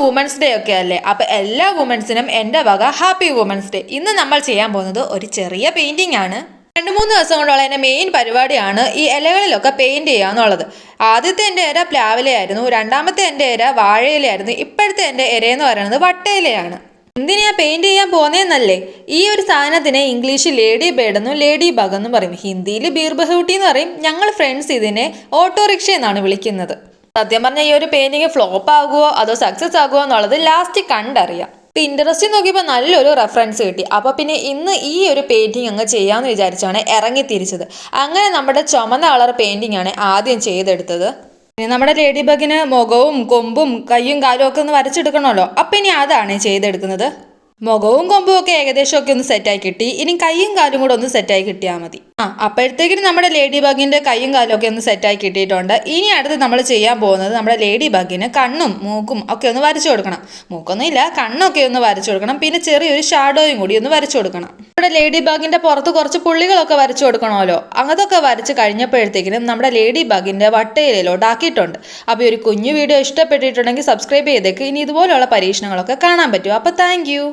Women's day ഒക്കെ അല്ലേ, അപ്പോൾ എല്ലാ വുമൻസിനും എൻ്റെ വക ഹാപ്പി വുമൻസ് ഡേ. ഇന്ന് നമ്മൾ ചെയ്യാൻ പോകുന്നത് ഒരു ചെറിയ പെയിൻറ്റിംഗ് ആണ്. 2-3 ദിവസം കൊണ്ടുള്ള എൻ്റെ മെയിൻ പരിപാടിയാണ് ഈ ഇലകളിലൊക്കെ പെയിൻറ് ചെയ്യുക എന്നുള്ളത്. ആദ്യത്തെ എൻ്റെ ഇര പ്ലാവിലയായിരുന്നു, രണ്ടാമത്തെ എൻ്റെ ഇര വാഴയിലായിരുന്നു, ഇപ്പോഴത്തെ എൻ്റെ ഇരയെന്ന് പറയുന്നത് വട്ടയിലയാണ്. എന്തിനാ പെയിൻറ് ചെയ്യാൻ പോകുന്നതെന്നല്ലേ? ഈ ഒരു സാധനത്തിനെ ഇംഗ്ലീഷിൽ ലേഡി ബേർഡ് എന്നും ലേഡി ബഗ് എന്നും പറയും, ഹിന്ദിയിൽ ബീർബഹൂട്ടി എന്ന് പറയും, ഞങ്ങൾ ഫ്രണ്ട്സ് ഇതിനെ ഓട്ടോറിക്ഷ എന്നാണ് വിളിക്കുന്നത്. സത്യം പറഞ്ഞാൽ ഈ ഒരു പെയിന്റിങ് ഫ്ലോപ്പ് ആകുമോ അതോ സക്സസ് ആകുമോ എന്നുള്ളത് ലാസ്റ്റ് കണ്ടറിയാം. ഇൻട്രസ്റ്റ് നോക്കിയപ്പോൾ നല്ലൊരു റെഫറൻസ് കിട്ടി. അപ്പോൾ പിന്നെ ഇന്ന് ഈ ഒരു പെയിന്റിങ് അങ്ങ് ചെയ്യാമെന്ന് വിചാരിച്ചാണ് ഇറങ്ങി തിരിച്ചത്. അങ്ങനെ നമ്മുടെ ചുമന്ന കളർ പെയിന്റിംഗ് ആണ് ആദ്യം ചെയ്തെടുത്തത്. പിന്നെ നമ്മുടെ ലേഡി ബഗിന് മുഖവും കൊമ്പും കയ്യും കാലും ഒക്കെ ഒന്ന് വരച്ചെടുക്കണമല്ലോ, അപ്പം ഇനി അതാണ് ചെയ്തെടുക്കുന്നത്. മുഖവും കൊമ്പും ഒക്കെ ഏകദേശം ഒക്കെ ഒന്ന് സെറ്റായി കിട്ടി. ഇനി കൈയും കാലും കൂടെ ഒന്ന് സെറ്റായി കിട്ടിയാൽ മതി. അപ്പോഴത്തേക്കിനും നമ്മുടെ ലേഡി ബഗിൻ്റെ കൈയും കാലും ഒക്കെ ഒന്ന് സെറ്റായി കിട്ടിയിട്ടുണ്ട്. ഇനി അടുത്ത് നമ്മൾ ചെയ്യാൻ പോകുന്നത് നമ്മുടെ ലേഡി ബഗിന് കണ്ണും മൂക്കും ഒക്കെ ഒന്ന് വരച്ചു കൊടുക്കണം. മൂക്കൊന്നും ഇല്ല, കണ്ണൊക്കെ ഒന്ന് വരച്ചു കൊടുക്കണം. പിന്നെ ചെറിയൊരു ഷാഡോയും കൂടി ഒന്ന് വരച്ചു കൊടുക്കണം. നമ്മുടെ ലേഡി ബഗിൻ്റെ പുറത്ത് കുറച്ച് പുള്ളികളൊക്കെ വരച്ചു കൊടുക്കണമല്ലോ. അതൊക്കെ വരച്ച് കഴിഞ്ഞപ്പോഴത്തേക്കിനും നമ്മുടെ ലേഡി ബഗിൻ്റെ വട്ടയിലോട്ട് ആക്കിയിട്ടുണ്ട്. അപ്പോൾ ഒരു കുഞ്ഞു വീഡിയോ ഇഷ്ടപ്പെട്ടിട്ടുണ്ടെങ്കിൽ സബ്സ്ക്രൈബ് ചെയ്തേക്ക്. ഇനി ഇതുപോലുള്ള പരീക്ഷണങ്ങളൊക്കെ കാണാൻ പറ്റും. അപ്പോൾ താങ്ക് യു.